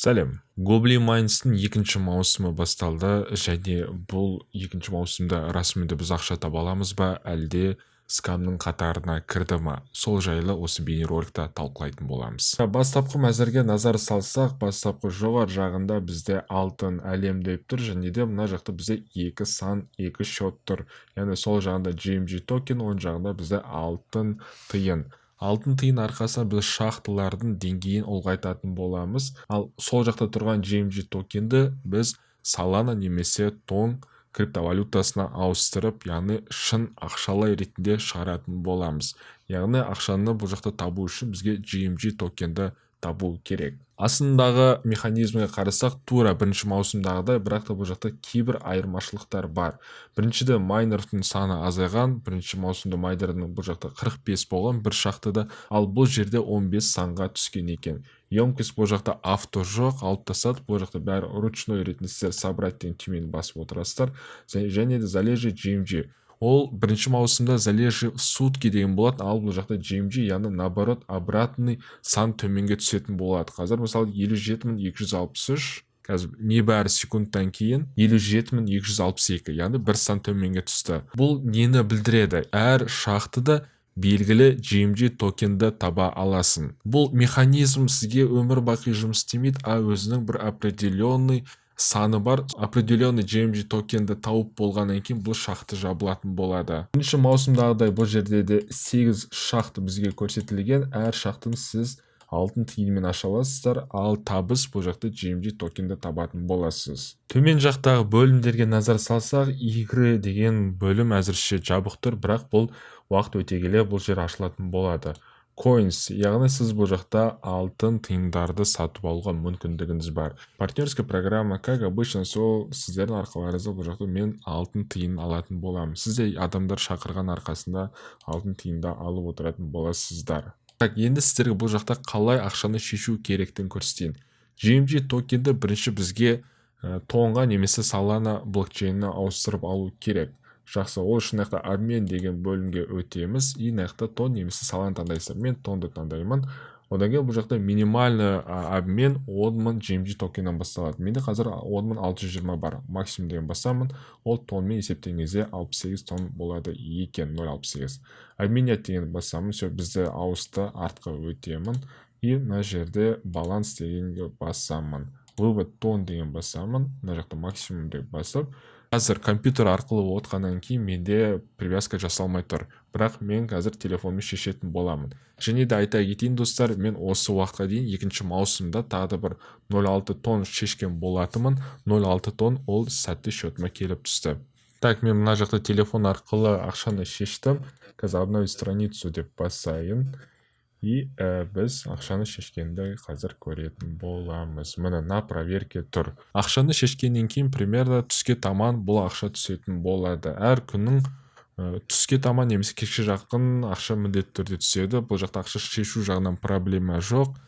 Сәлем. Goblin Mines-тің екінші маусымы басталды және бұл екінші маусымда расымен біз ақша таба аламыз ба, әлде скамның қатарына кірді ма? Сол жайлы осы бейнероликта талқылайтын боламыз. Бастапқы мәзірге назар салсақ, бастапқы жоғар жағында бізде алтын әлем деп тұр, және де мына жақта бізде екі сан, екі счет тұр. Яғни сол жағында GMG токен, оң жағында бізде алтын тиын. Алтын тиын арқасында біз шахталардың деңгейін ұлғайтатын боламыз. Ал сол жақта тұрған GMG токенді біз Solana немесе тон криптовалютасына ауыстырып, яғни шын ақшалай ретінде шығаратын боламыз. Яғни ақшаны бұл жақта табу үшін бізге GMG токенді табу керек. Астындағы механизмге қарасақ, тура бірінші маусымдағыдай, бірақ та бұл жақта кейбір айырмашылықтар бар. Біріншіде майнердің саны азайған, бірінші маусымда майнердің бұл жақта 45 болған бір шахтада, ал бұл жерде 15 санға түскен екен. Емкість бұл жақта авто жоқ, алып тастады, бұл жақта бәрі ручной ретінде сіздер собрать деген түймені басып отырасыздар. Және де залежи GMG. Ол бірінші маусымда залежи в сутки деген болады, ал бұл жақта GMG, яғни наоборот обратный сан төменге түсетін болады. Қазір мысалы 57263, қазір небәрі секундтан кейін 57262, яғни бір сан төменге түсті. Бұл нені білдіреді? Әр шахтада белгілі GMG токенді таба аласың. Бұл механизм сізге өмір бақи жұмыс істемейді, өзінің бір определенный саны бар, определенный GMG токенді тауып болғаннан кейін бұл шахты жабылатын болады. Бірінші маусымдағыдай бұл жерде де 8 шахты бізге көрсетілген. Әр шахтын сіз алтын тиынмен аша аласыздар, ал табыс бұл жақта GMG токенді табатын боласыз. Төмен жақтағы бөлімдерге назар салсақ, игры деген бөлім әзірше жабық тұр, бірақ бұл уақыт өте келе бұл жер ашылатын болады. Coins, яғни сіз бұл жақта алтын тиындарды сатып алуға мүмкіндігіңіз бар. Партнерская программа, как обычно, сол сіздердің арқыларыңызда бұл жақта мен алтын тиын алатын боламын. Сізде адамдар шақырған арқасында алтын тиында алып отыратын боласыздар. Енді сіздерге бұл жақта қалай ақшаны шешу керектігін көрсетейін. GMG токенді бірінші бізге тонға немесе Solana блокчейніне ауыстырып алу керек. Жақсы, ол үшін обмен деген бөлімге өтеміз. Тон немесе Solana таңдайсыздар. Мен тонды таңдаймын. Одан кейін бұл жақта минимальный обмен 10.000 GMG токеннен басталады. Менде қазір 10.620 бар. Максимум деген басамын. Ол тонмен есептеген кезде 68 тонн болады екен, 0.68. Обменять деген басамын. Бізді ауысты, артқа өтемін. Мына жерде баланс дегенге басамын. Вывод тонн деген басамын. Мына жақта максимум деп басып. Қазір компьютер арқылы отқаннан кейін менде привязка жасалмай тұр. Бірақ мен қазір телефонмен шешетін боламын. Және де айта кетейін достар, мен осы уақытқа дейін екінші маусымда тағы бір 0.6 тонн шешкен болатымын. 0.6 тонн ол сәтті счетыма келіп түсті. Так, мен мына жақта телефон арқылы ақшаны шештім. Қазір обновить страницу деп басайын. Біз ақшаны шешкенді қазір көретін боламыз. Міне на проверке тұр. Ақшаны шешкеннен кейін примерно түске таман бұл ақша түсетін болады. Әр күннің түске таман немесе кешке жақын ақша міндетті түрде түседі. Бұл жақта ақша шешу жағынан проблема жоқ.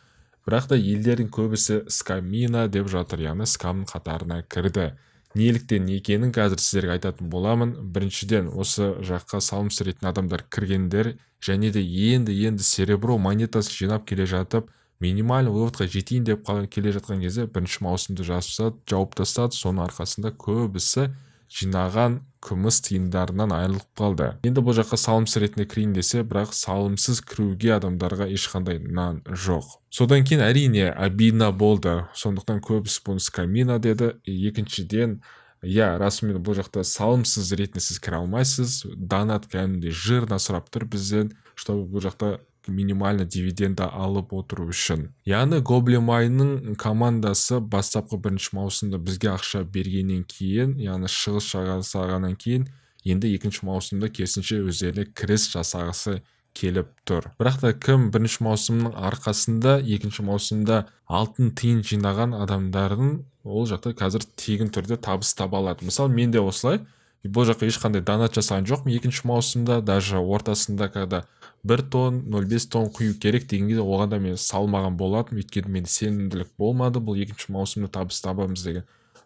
Бірақ та елдердің көбісі скамина деп жатыр, яғни скамның қатарына кірді. Неліктен екенін қазір сіздерге айтатын боламын. Біріншіден осы жаққа салымсыз ретінде адамдар кіргендер, және де енді серебро монетасы жинап келе жатып, минималь выводқа жетейін деп келе жатқан кезде бірінші маусымды жауып тастады. Соның арқасында көбісі жинаған күміс тиындарынан айырылып қалды. Енді бұл жаққа салымсыз ретінде кірейін десе, бірақ салымсыз кіруге адамдарға ешқандай нан жоқ. Содан кейін әрине обидно болды. Сондықтан көбісі бұны скамина деді. Екіншіден, расымен бұл жақта салымсыз ретінде сіз кіре алмайсыз. Донат кәдімгідей жирно сұрап тұр бізден, чтобы бұл жақта минимальный дивиденді алып отыру үшін. Яғни Goblin Mines командасы бастапқы бірінші маусымда бізге ақша бергеннен кейін, яғни шығыс жасағаннан кейін, енді екінші маусымда керісінше өздеріне кіріс жасағысы келіп тұр. Бірақ та кім бірінші маусымның арқасында екінші маусымда алтын тиын жинаған адамдардың ол жақта қазір тегін түрде табыс таба алады. Мысалы, менде осылай, бұл жаққа ешқандай донат жасаған жоқпын. Екінші маусымда даже ортасында когда 1 тонн, 0.5 тонн құю керек дегенге оған да мен салмаған болатым, өйткені менде сенімділік болмады. Бұл екінші маусымда табыс табамыз деген.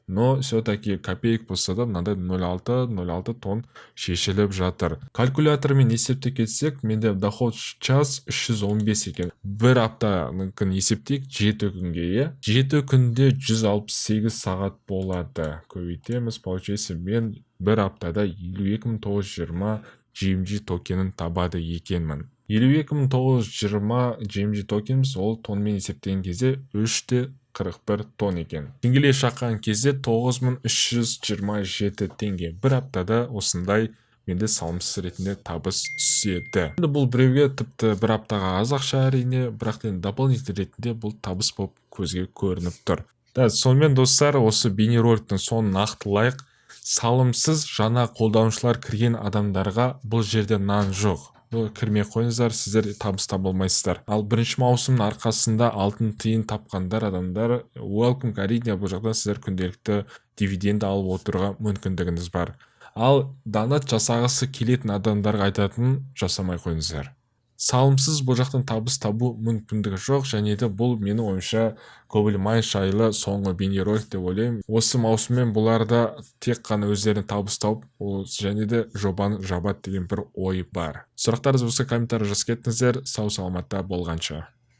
но все-таки копеек болса да мынандай 0,6 тонн шешіліп жатыр. Калькулятормен есептеп кетсек, менде доход час 315 екен. Бір аптаныкін есептейік 7 күнге, е. 7 күнде 168 сағат болады. Көбейтеміз, получается мен бір аптада 52.920 GMG токенін табады екенмін. 52.920 GMG токеніміз ол тонмен есептеген кезде 3,41 тонн екен. Теңгелей шаққан кезде 9327 теңге. Бір аптада осындай менде салымсыз ретінде табыс түседі. Енді бұл біреуге тіпті бір аптаға аз ақша әрине, бірақ дополнительный ретінде бұл табыс болып көзге көрініп тұр. Сонымен достар, осы бейнероликтің соңын нақтылайық. Салымсыз жаңа қолданушылар кірген адамдарға бұл жерде нан жоқ. Кірмей қойыңыздар, сіздер табыс таба алмайсыздар. Ал бірінші маусымның арқасында алтын тиын тапқандар адамдар welcome, әрине бұл жақтан сіздер күнделікті дивиденд алып отыруға мүмкіндігіңіз бар. Ал донат жасағысы келетін адамдарға айтатын, жасамай қойыңыздар. Салымсыз бұл жақтан табыс табу мүмкіндігі жоқ, және де бұл менің ойымша Goblin жайлы соңғы бейнеролик деп ойлаймын. Осы маусыммен бұларда тек қана өздеріне табыс тауып, және де жобаны жабады деген бір ой бар. Сұрақтарыңыз болса комментарий жазып кетіңіздер. Сау саламатта болғанша.